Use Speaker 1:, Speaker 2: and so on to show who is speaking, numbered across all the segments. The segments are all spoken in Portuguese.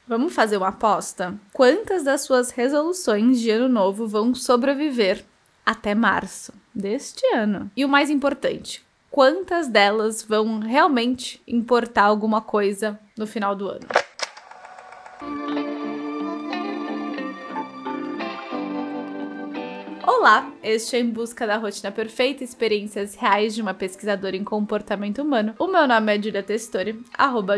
Speaker 1: Vamos fazer uma aposta? Quantas das suas resoluções de ano novo vão sobreviver até março deste ano? E o mais importante, quantas delas vão realmente importar alguma coisa no final do ano? Olá, este é Em Busca da Rotina Perfeita, experiências reais de uma pesquisadora em comportamento humano. O meu nome é Julia Testori,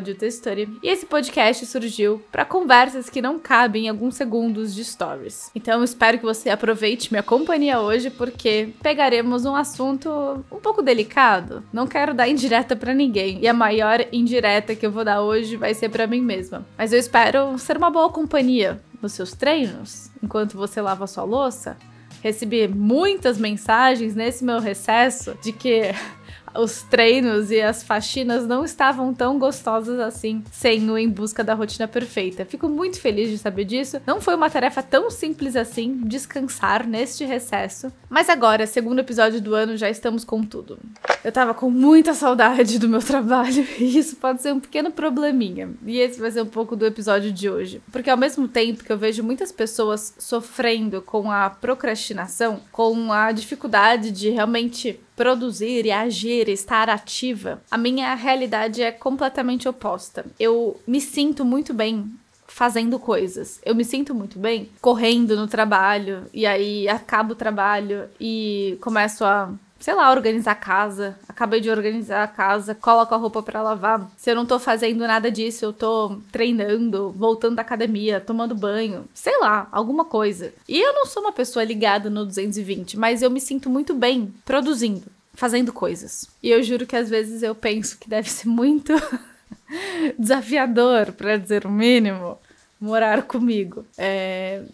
Speaker 1: @JuTestori, e esse podcast surgiu para conversas que não cabem em alguns segundos de stories. Então eu espero que você aproveite minha companhia hoje, porque pegaremos um assunto um pouco delicado. Não quero dar indireta para ninguém, e a maior indireta que eu vou dar hoje vai ser para mim mesma. Mas eu espero ser uma boa companhia nos seus treinos, enquanto você lava a sua louça. Recebi muitas mensagens nesse meu recesso de que os treinos e as faxinas não estavam tão gostosas assim sem o Em Busca da Rotina Perfeita. Fico muito feliz de saber disso. Não foi uma tarefa tão simples assim descansar neste recesso. Mas agora, segundo episódio do ano, já estamos com tudo. Eu tava com muita saudade do meu trabalho e isso pode ser um pequeno probleminha. E esse vai ser um pouco do episódio de hoje. Porque ao mesmo tempo que eu vejo muitas pessoas sofrendo com a procrastinação, com a dificuldade de realmente produzir e agir, estar ativa, a minha realidade é completamente oposta. Eu me sinto muito bem fazendo coisas. Eu me sinto muito bem correndo no trabalho, e aí acabo o trabalho e começo a, sei lá, organizar a casa. Acabei de organizar a casa, coloco a roupa pra lavar. Se eu não tô fazendo nada disso, eu tô treinando, voltando da academia, tomando banho, sei lá, alguma coisa. E eu não sou uma pessoa ligada no 220, mas eu me sinto muito bem produzindo, fazendo coisas. E eu juro que às vezes eu penso que deve ser muito desafiador, pra dizer o mínimo, morar comigo.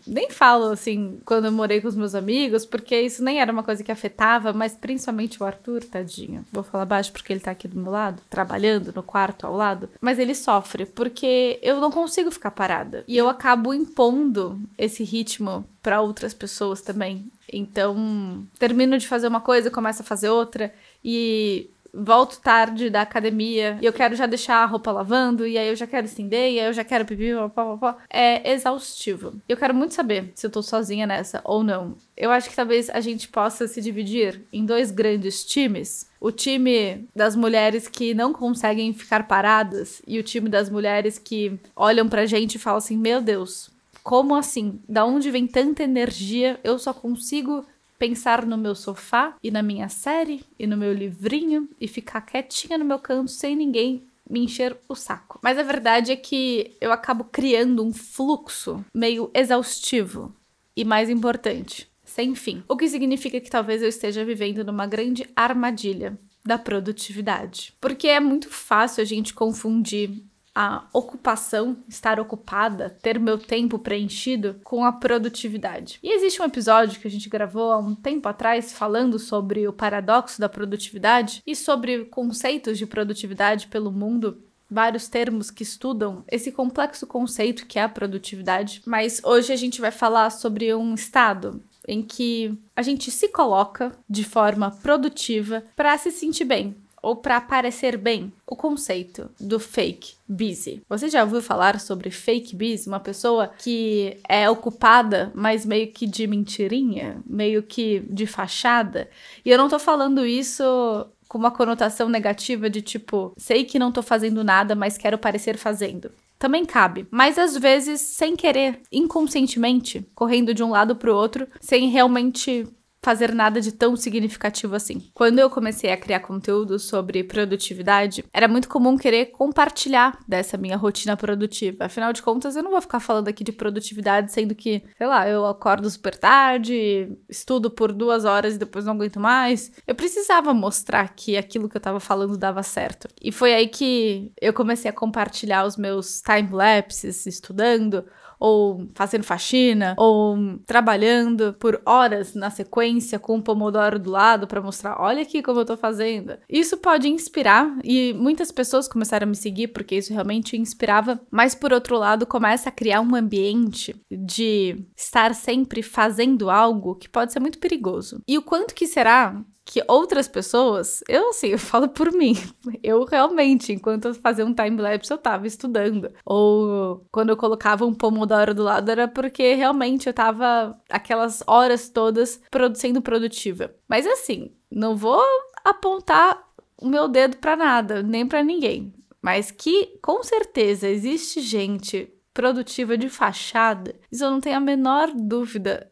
Speaker 1: Nem falo assim quando eu morei com os meus amigos, porque isso nem era uma coisa que afetava, mas principalmente o Arthur, tadinho. Vou falar baixo porque ele tá aqui do meu lado, trabalhando no quarto ao lado. Mas ele sofre porque eu não consigo ficar parada. E eu acabo impondo esse ritmo para outras pessoas também. Então, termino de fazer uma coisa, começo a fazer outra e volto tarde da academia e eu quero já deixar a roupa lavando, e aí eu já quero estender, e aí eu já quero pipi, pá. É exaustivo. Eu quero muito saber se eu tô sozinha nessa ou não. Eu acho que talvez a gente possa se dividir em dois grandes times. O time das mulheres que não conseguem ficar paradas e o time das mulheres que olham pra gente e falam assim, meu Deus, como assim? Da onde vem tanta energia? Eu só consigo pensar no meu sofá e na minha série e no meu livrinho e ficar quietinha no meu canto sem ninguém me encher o saco. Mas a verdade é que eu acabo criando um fluxo meio exaustivo e, mais importante, sem fim. O que significa que talvez eu esteja vivendo numa grande armadilha da produtividade. Porque é muito fácil a gente confundir a ocupação, estar ocupada, ter meu tempo preenchido com a produtividade. E existe um episódio que a gente gravou há um tempo atrás falando sobre o paradoxo da produtividade e sobre conceitos de produtividade pelo mundo, vários termos que estudam esse complexo conceito que é a produtividade. Mas hoje a gente vai falar sobre um estado em que a gente se coloca de forma produtiva para se sentir bem, ou para parecer bem. O conceito do fake busy. Você já ouviu falar sobre fake busy? Uma pessoa que é ocupada, mas meio que de mentirinha, meio que de fachada. E eu não tô falando isso com uma conotação negativa de tipo, sei que não tô fazendo nada, mas quero parecer fazendo. Também cabe, mas às vezes sem querer, inconscientemente, correndo de um lado pro outro, sem realmente fazer nada de tão significativo assim. Quando eu comecei a criar conteúdo sobre produtividade, era muito comum querer compartilhar dessa minha rotina produtiva. Afinal de contas, eu não vou ficar falando aqui de produtividade, sendo que, sei lá, eu acordo super tarde, estudo por 2 horas e depois não aguento mais. Eu precisava mostrar que aquilo que eu tava falando dava certo. E foi aí que eu comecei a compartilhar os meus time-lapses, estudando, ou fazendo faxina, ou trabalhando por horas na sequência com um pomodoro do lado para mostrar, olha aqui como eu tô fazendo. Isso pode inspirar, e muitas pessoas começaram a me seguir porque isso realmente inspirava, mas por outro lado começa a criar um ambiente de estar sempre fazendo algo que pode ser muito perigoso. E o quanto que será que outras pessoas, eu falo por mim, eu realmente, enquanto eu fazia um time-lapse, eu tava estudando. Ou quando eu colocava um pomodoro do lado, era porque realmente eu tava aquelas horas todas sendo produtiva. Mas assim, não vou apontar o meu dedo pra nada, nem pra ninguém. Mas que, com certeza, existe gente produtiva de fachada, isso eu não tenho a menor dúvida,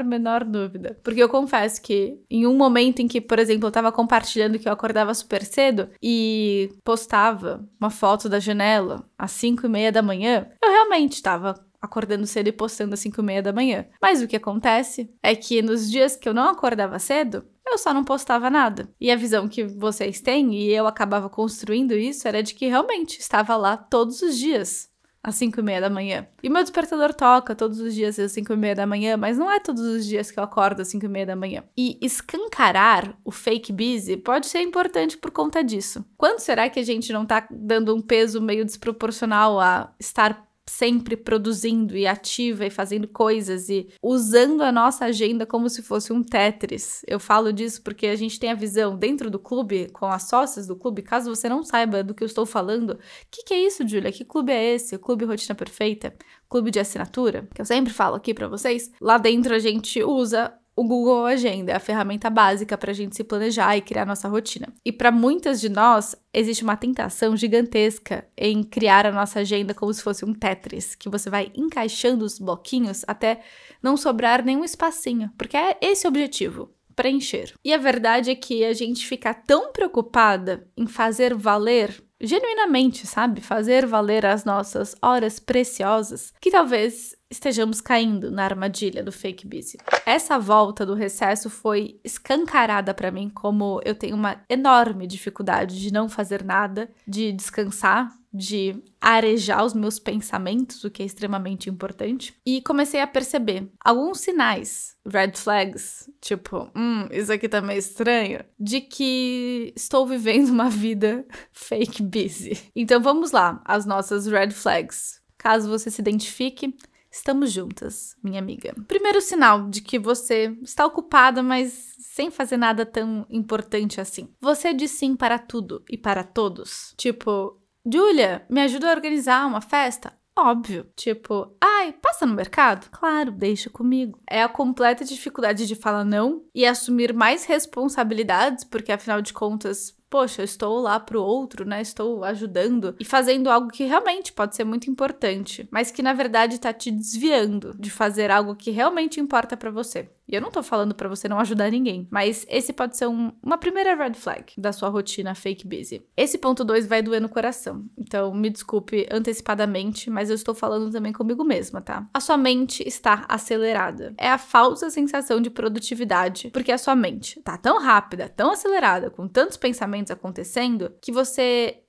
Speaker 1: menor dúvida. Porque eu confesso que em um momento em que, por exemplo, eu tava compartilhando que eu acordava super cedo e postava uma foto da janela às 5:30 da manhã, eu realmente tava acordando cedo e postando às 5:30 da manhã. Mas o que acontece é que nos dias que eu não acordava cedo, eu só não postava nada. E a visão que vocês têm, e eu acabava construindo isso, era de que realmente estava lá todos os dias às 5:30 da manhã. E meu despertador toca todos os dias às 5:30 da manhã, mas não é todos os dias que eu acordo às 5:30 da manhã. E escancarar o fake busy pode ser importante por conta disso. Quando será que a gente não tá dando um peso meio desproporcional a estar sempre produzindo e ativa e fazendo coisas e usando a nossa agenda como se fosse um Tetris? Eu falo disso porque a gente tem a visão dentro do clube, com as sócias do clube. Caso você não saiba do que eu estou falando, o que é isso, Júlia? Que clube é esse? O Clube Rotina Perfeita? Clube de assinatura? Que eu sempre falo aqui pra vocês. Lá dentro a gente usa o Google Agenda, é a ferramenta básica para a gente se planejar e criar nossa rotina. E para muitas de nós, existe uma tentação gigantesca em criar a nossa agenda como se fosse um Tetris, que você vai encaixando os bloquinhos até não sobrar nenhum espacinho, porque é esse o objetivo. Preencher. E a verdade é que a gente fica tão preocupada em fazer valer, genuinamente, sabe? Fazer valer as nossas horas preciosas, que talvez estejamos caindo na armadilha do fake busy. Essa volta do recesso foi escancarada pra mim como eu tenho uma enorme dificuldade de não fazer nada, de descansar, de arejar os meus pensamentos, o que é extremamente importante. E comecei a perceber alguns sinais, red flags, tipo, isso aqui tá meio estranho, de que estou vivendo uma vida fake busy. Então vamos lá, as nossas red flags. Caso você se identifique, estamos juntas, minha amiga. Primeiro sinal de que você está ocupada, mas sem fazer nada tão importante assim. Você diz sim para tudo e para todos. Tipo, Júlia, me ajuda a organizar uma festa? Óbvio. Tipo, ai, passa no mercado? Claro, deixa comigo. É a completa dificuldade de falar não e assumir mais responsabilidades, porque afinal de contas, poxa, eu estou lá pro outro, né? Estou ajudando e fazendo algo que realmente pode ser muito importante, mas que na verdade tá te desviando de fazer algo que realmente importa pra você. E eu não tô falando pra você não ajudar ninguém, mas esse pode ser uma primeira red flag da sua rotina fake busy. Esse ponto 2 vai doer no coração, então me desculpe antecipadamente, mas eu estou falando também comigo mesma, tá? A sua mente está acelerada. É a falsa sensação de produtividade, porque a sua mente tá tão rápida, tão acelerada, com tantos pensamentos acontecendo, que você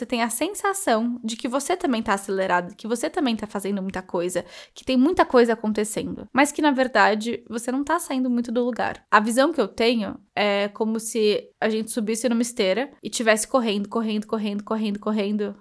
Speaker 1: tem a sensação de que você também tá acelerado, que você também tá fazendo muita coisa, que tem muita coisa acontecendo, mas que na verdade você não tá saindo muito do lugar. A visão que eu tenho é como se a gente subisse numa esteira e tivesse correndo,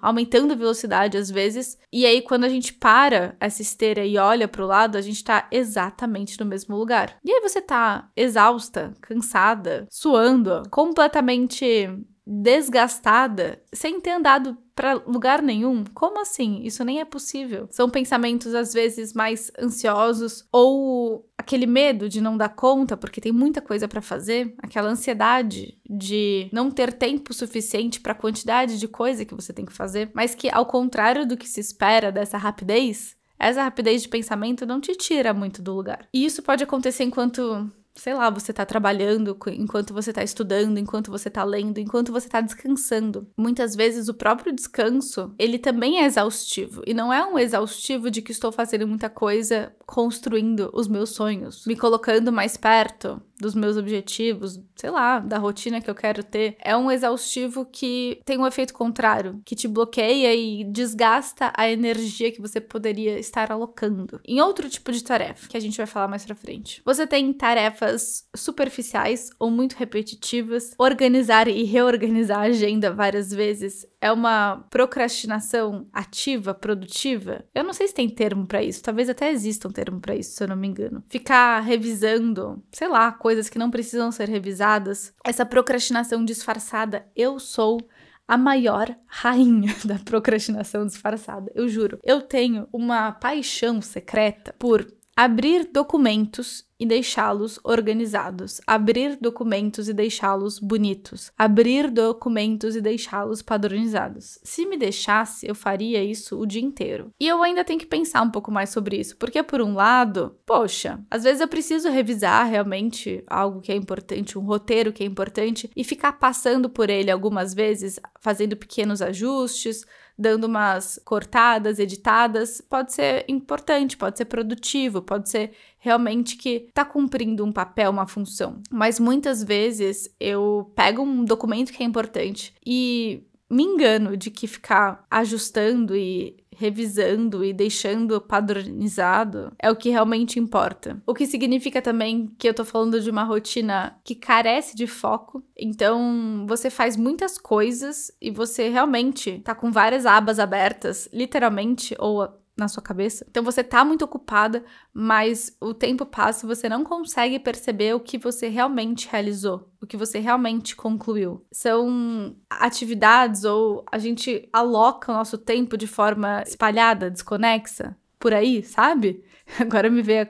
Speaker 1: aumentando a velocidade às vezes, e aí quando a gente para essa esteira e olha pro lado, a gente tá exatamente no mesmo lugar. E aí você tá exausta, cansada, suando, completamente desgastada, sem ter andado pra lugar nenhum. Como assim? Isso nem é possível. São pensamentos às vezes mais ansiosos ou aquele medo de não dar conta porque tem muita coisa pra fazer, aquela ansiedade de não ter tempo suficiente pra quantidade de coisa que você tem que fazer, mas que ao contrário do que se espera dessa rapidez, essa rapidez de pensamento não te tira muito do lugar. E isso pode acontecer enquanto, sei lá, você tá trabalhando, enquanto você tá estudando, enquanto você tá lendo, enquanto você tá descansando. Muitas vezes o próprio descanso, ele também é exaustivo. E não é um exaustivo de que estou fazendo muita coisa, construindo os meus sonhos, me colocando mais perto dos meus objetivos, sei lá, da rotina que eu quero ter. É um exaustivo que tem um efeito contrário, que te bloqueia e desgasta a energia que você poderia estar alocando em outro tipo de tarefa, que a gente vai falar mais pra frente. Você tem tarefas superficiais ou muito repetitivas. Organizar e reorganizar a agenda várias vezes é uma procrastinação ativa, produtiva. Eu não sei se tem termo pra isso, talvez até exista um termo pra isso, se eu não me engano. Ficar revisando, sei lá, coisas que não precisam ser revisadas, essa procrastinação disfarçada, eu sou a maior rainha da procrastinação disfarçada, eu juro. Eu tenho uma paixão secreta por abrir documentos e deixá-los organizados, abrir documentos e deixá-los bonitos, abrir documentos e deixá-los padronizados. Se me deixasse, eu faria isso o dia inteiro. E eu ainda tenho que pensar um pouco mais sobre isso, porque por um lado, poxa, às vezes eu preciso revisar realmente algo que é importante, um roteiro que é importante, e ficar passando por ele algumas vezes, fazendo pequenos ajustes, dando umas cortadas, editadas, pode ser importante, pode ser produtivo, pode ser realmente que tá cumprindo um papel, uma função. Mas muitas vezes eu pego um documento que é importante e me engano de que ficar ajustando e revisando e deixando padronizado é o que realmente importa. O que significa também que eu tô falando de uma rotina que carece de foco. Então, você faz muitas coisas e você realmente tá com várias abas abertas, literalmente, ou na sua cabeça. Então você tá muito ocupada, mas o tempo passa e você não consegue perceber o que você realmente realizou, o que você realmente concluiu. São atividades ou a gente aloca o nosso tempo de forma espalhada, desconexa, por aí, sabe? Agora me veio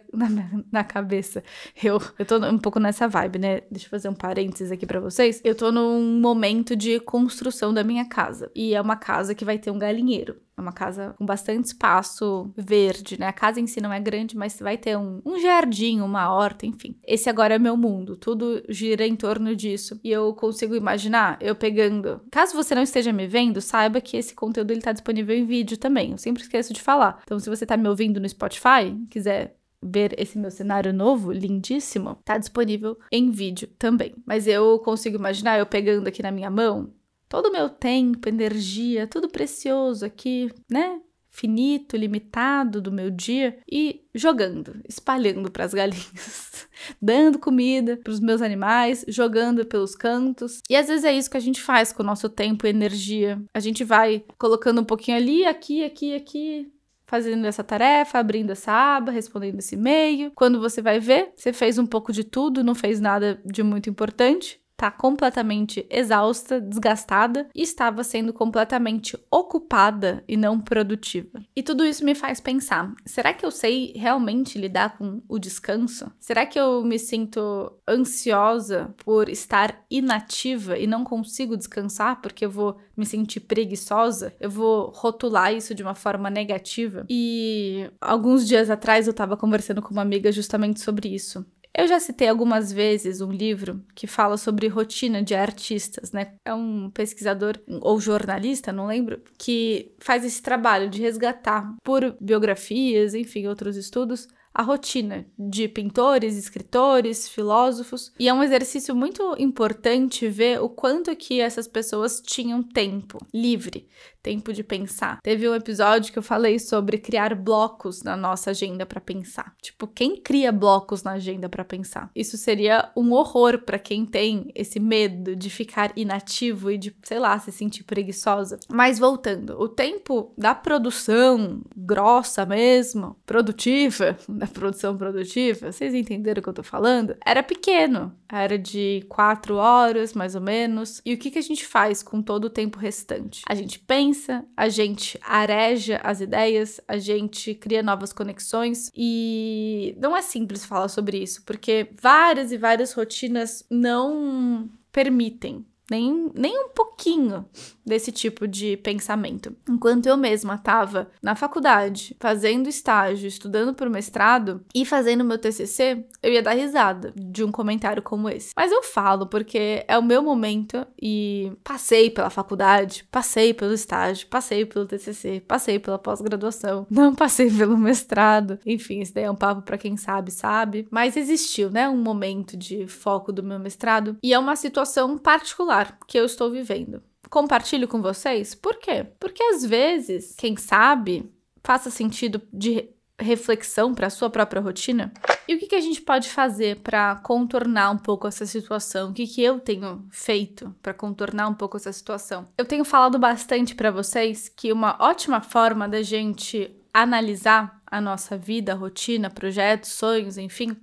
Speaker 1: na cabeça. Eu tô um pouco nessa vibe, né? Deixa eu fazer um parênteses aqui pra vocês. Eu tô num momento de construção da minha casa. E é uma casa que vai ter um galinheiro. É uma casa com bastante espaço verde, né? A casa em si não é grande, mas vai ter um jardim, uma horta, enfim. Esse agora é meu mundo. Tudo gira em torno disso. E eu consigo imaginar eu pegando... Caso você não esteja me vendo, saiba que esse conteúdo ele tá disponível em vídeo também. Eu sempre esqueço de falar. Então, se você tá me ouvindo no Spotify, quiser ver esse meu cenário novo, lindíssimo, tá disponível em vídeo também. Mas eu consigo imaginar eu pegando aqui na minha mão todo o meu tempo, energia, tudo precioso aqui, né? Finito, limitado do meu dia e jogando, espalhando para as galinhas, dando comida para os meus animais, jogando pelos cantos. E às vezes é isso que a gente faz com o nosso tempo e energia. A gente vai colocando um pouquinho ali, aqui, fazendo essa tarefa, abrindo essa aba, respondendo esse e-mail. Quando você vai ver, você fez um pouco de tudo, não fez nada de muito importante. Tá completamente exausta, desgastada e estava sendo completamente ocupada e não produtiva. E tudo isso me faz pensar, será que eu sei realmente lidar com o descanso? Será que eu me sinto ansiosa por estar inativa e não consigo descansar porque eu vou me sentir preguiçosa? Eu vou rotular isso de uma forma negativa? E alguns dias atrás eu estava conversando com uma amiga justamente sobre isso. Eu já citei algumas vezes um livro que fala sobre rotina de artistas, né? É um pesquisador ou jornalista, não lembro, que faz esse trabalho de resgatar por biografias, enfim, outros estudos, a rotina de pintores, escritores, filósofos. E é um exercício muito importante ver o quanto que essas pessoas tinham tempo livre, tempo de pensar. Teve um episódio que eu falei sobre criar blocos na nossa agenda para pensar. Tipo, quem cria blocos na agenda para pensar? Isso seria um horror para quem tem esse medo de ficar inativo e de, sei lá, se sentir preguiçosa. Mas voltando, o tempo da produção grossa mesmo, produtiva, da produção produtiva, vocês entenderam o que eu tô falando? Era pequeno, era de 4 horas, mais ou menos. E o que a gente faz com todo o tempo restante? A gente pensa, a gente areja as ideias, a gente cria novas conexões e não é simples falar sobre isso, porque várias e várias rotinas não permitem nem um pouquinho desse tipo de pensamento. Enquanto eu mesma estava na faculdade, fazendo estágio, estudando para o mestrado e fazendo meu TCC, eu ia dar risada de um comentário como esse. Mas eu falo porque é o meu momento e passei pela faculdade, passei pelo estágio, passei pelo TCC, passei pela pós-graduação, não passei pelo mestrado. Enfim, isso daí é um papo para quem sabe, sabe. Mas existiu, né, um momento de foco do meu mestrado e é uma situação particular que eu estou vivendo. Compartilho com vocês. Por quê? Porque às vezes, quem sabe, faça sentido de reflexão para a sua própria rotina. E o que a gente pode fazer para contornar um pouco essa situação? O que eu tenho feito para contornar um pouco essa situação? Eu tenho falado bastante para vocês que uma ótima forma da gente analisar a nossa vida, rotina, projetos, sonhos, enfim,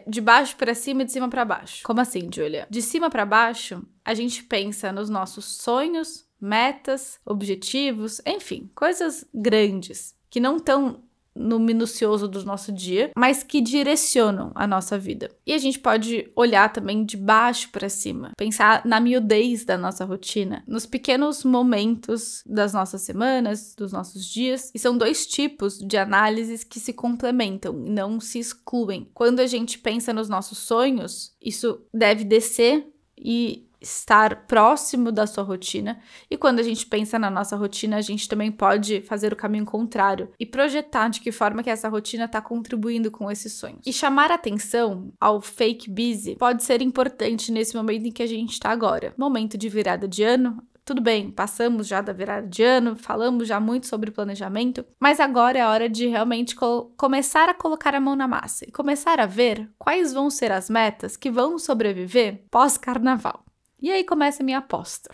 Speaker 1: de baixo para cima e de cima para baixo. Como assim, Julia? De cima para baixo, a gente pensa nos nossos sonhos, metas, objetivos, enfim, coisas grandes que não estão no minucioso do nosso dia, mas que direcionam a nossa vida. E a gente pode olhar também de baixo para cima, pensar na miudez da nossa rotina, nos pequenos momentos das nossas semanas, dos nossos dias. E são 2 tipos de análises que se complementam e não se excluem. Quando a gente pensa nos nossos sonhos, isso deve descer e estar próximo da sua rotina, e quando a gente pensa na nossa rotina, a gente também pode fazer o caminho contrário e projetar de que forma que essa rotina está contribuindo com esses sonhos. E chamar atenção ao fake busy pode ser importante nesse momento em que a gente está agora. Momento de virada de ano. Tudo bem, passamos já da virada de ano, falamos já muito sobre planejamento, mas agora é a hora de realmente começar a colocar a mão na massa e começar a ver quais vão ser as metas que vão sobreviver pós-carnaval. E aí começa a minha aposta.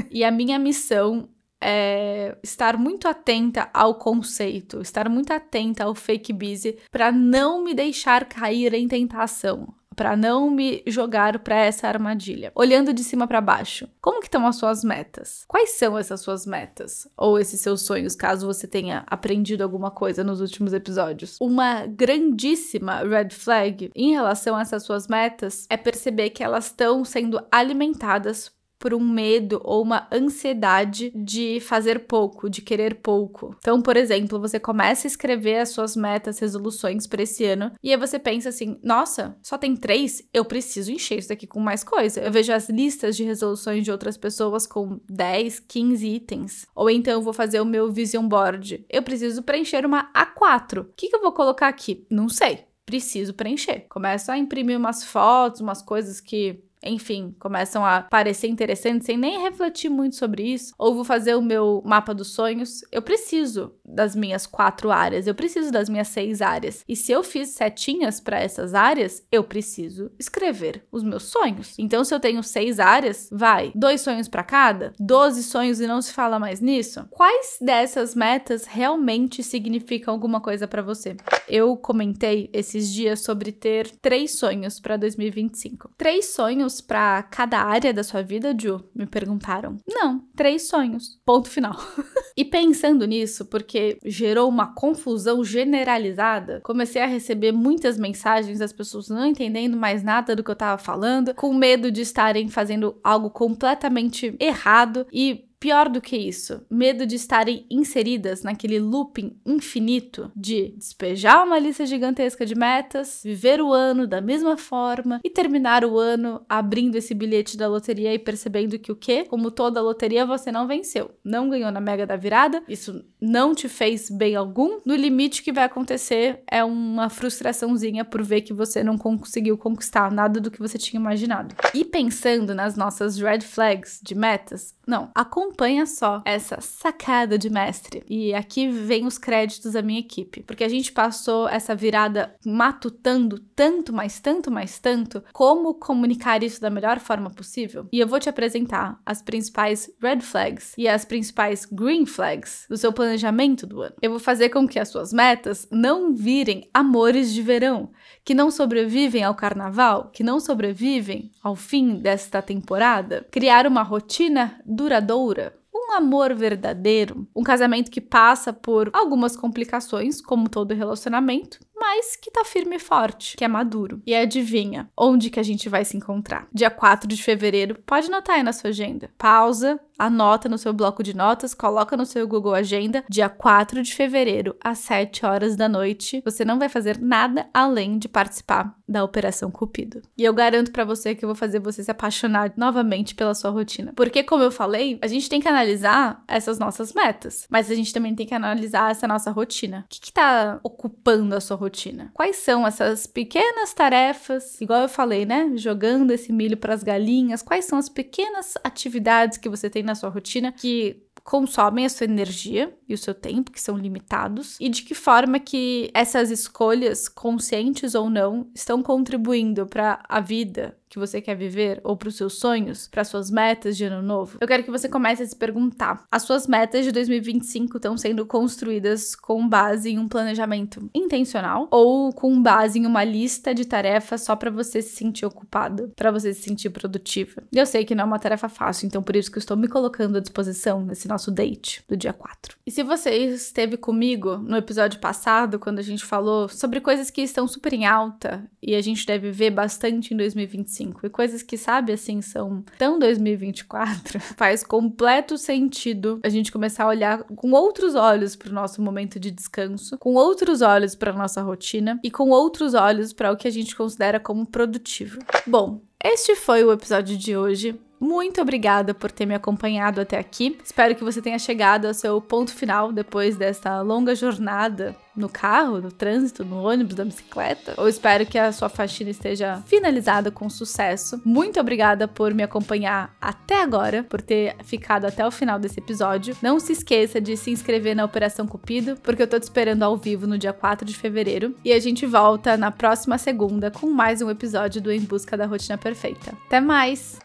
Speaker 1: E a minha missão é estar muito atenta ao conceito, estar muito atenta ao fake busy para não me deixar cair em tentação, para não me jogar para essa armadilha. Olhando de cima para baixo, como que estão as suas metas? Quais são essas suas metas? Ou esses seus sonhos, caso você tenha aprendido alguma coisa nos últimos episódios? Uma grandíssima red flag em relação a essas suas metas é perceber que elas estão sendo alimentadas por um medo ou uma ansiedade de fazer pouco, de querer pouco. Então, por exemplo, você começa a escrever as suas metas, resoluções para esse ano, e aí você pensa assim, nossa, só tem 3? Eu preciso encher isso daqui com mais coisa. Eu vejo as listas de resoluções de outras pessoas com 10, 15 itens. Ou então eu vou fazer o meu vision board. Eu preciso preencher uma A4. O que eu vou colocar aqui? Não sei. Preciso preencher. Começo a imprimir umas fotos, umas coisas que, enfim, começam a parecer interessantes sem nem refletir muito sobre isso. Ou vou fazer o meu mapa dos sonhos. Eu preciso das minhas 4 áreas, eu preciso das minhas 6 áreas. E se eu fiz setinhas para essas áreas, eu preciso escrever os meus sonhos. Então, se eu tenho 6 áreas, 2 sonhos para cada? 12 sonhos e não se fala mais nisso? Quais dessas metas realmente significam alguma coisa para você? Eu comentei esses dias sobre ter 3 sonhos para 2025. 3 sonhos para cada área da sua vida, Ju? Me perguntaram. Não, 3 sonhos. Ponto final. E pensando nisso, porque gerou uma confusão generalizada, comecei a receber muitas mensagens das pessoas não entendendo mais nada do que eu tava falando, com medo de estarem fazendo algo completamente errado e pior do que isso, medo de estarem inseridas naquele looping infinito de despejar uma lista gigantesca de metas, viver o ano da mesma forma e terminar o ano abrindo esse bilhete da loteria e percebendo que o quê? Como toda loteria, você não venceu. Não ganhou na Mega da Virada, isso não te fez bem algum. No limite, o que vai acontecer é uma frustraçãozinha por ver que você não conseguiu conquistar nada do que você tinha imaginado. E pensando nas nossas red flags de metas, não, acompanha só essa sacada de mestre. E aqui vem os créditos da minha equipe. Porque a gente passou essa virada matutando tanto, mas tanto, mas tanto, como comunicar isso da melhor forma possível. E eu vou te apresentar as principais red flags e as principais green flags do seu planejamento do ano. Eu vou fazer com que as suas metas não virem amores de verão, que não sobrevivem ao carnaval, que não sobrevivem ao fim desta temporada. Criar uma rotina duradoura, um amor verdadeiro, um casamento que passa por algumas complicações, como todo relacionamento, mas que tá firme e forte, que é maduro. E adivinha, onde que a gente vai se encontrar? Dia 4 de fevereiro, pode anotar aí na sua agenda. Pausa, anota no seu bloco de notas, coloca no seu Google Agenda, dia 4 de fevereiro, às 7 horas da noite. Você não vai fazer nada além de participar da Operação Cupido. E eu garanto pra você que eu vou fazer você se apaixonar novamente pela sua rotina. Porque, como eu falei, a gente tem que analisar essas nossas metas, mas a gente também tem que analisar essa nossa rotina. O que tá ocupando a sua rotina? Quais são essas pequenas tarefas, igual eu falei, né? Jogando esse milho pras galinhas. Quais são as pequenas atividades que você tem na sua rotina que consomem a sua energia e o seu tempo, que são limitados, e de que forma que essas escolhas, conscientes ou não, estão contribuindo para a vida que você quer viver, ou para os seus sonhos, para suas metas de ano novo, eu quero que você comece a se perguntar: as suas metas de 2025 estão sendo construídas com base em um planejamento intencional ou com base em uma lista de tarefas só para você se sentir ocupado, para você se sentir produtiva? Eu sei que não é uma tarefa fácil, então por isso que eu estou me colocando à disposição nesse nosso date do dia 4. E se você esteve comigo no episódio passado, quando a gente falou sobre coisas que estão super em alta e a gente deve ver bastante em 2025, e coisas que, sabe, assim, são tão 2024, faz completo sentido a gente começar a olhar com outros olhos para o nosso momento de descanso, com outros olhos para a nossa rotina e com outros olhos para o que a gente considera como produtivo. Bom, este foi o episódio de hoje. Muito obrigada por ter me acompanhado até aqui. Espero que você tenha chegado ao seu ponto final depois dessa longa jornada no carro, no trânsito, no ônibus, na bicicleta. Ou espero que a sua faxina esteja finalizada com sucesso. Muito obrigada por me acompanhar até agora, por ter ficado até o final desse episódio. Não se esqueça de se inscrever na Operação Cupido, porque eu tô te esperando ao vivo no dia 4 de fevereiro. E a gente volta na próxima segunda com mais um episódio do Em Busca da Rotina Perfeita. Até mais!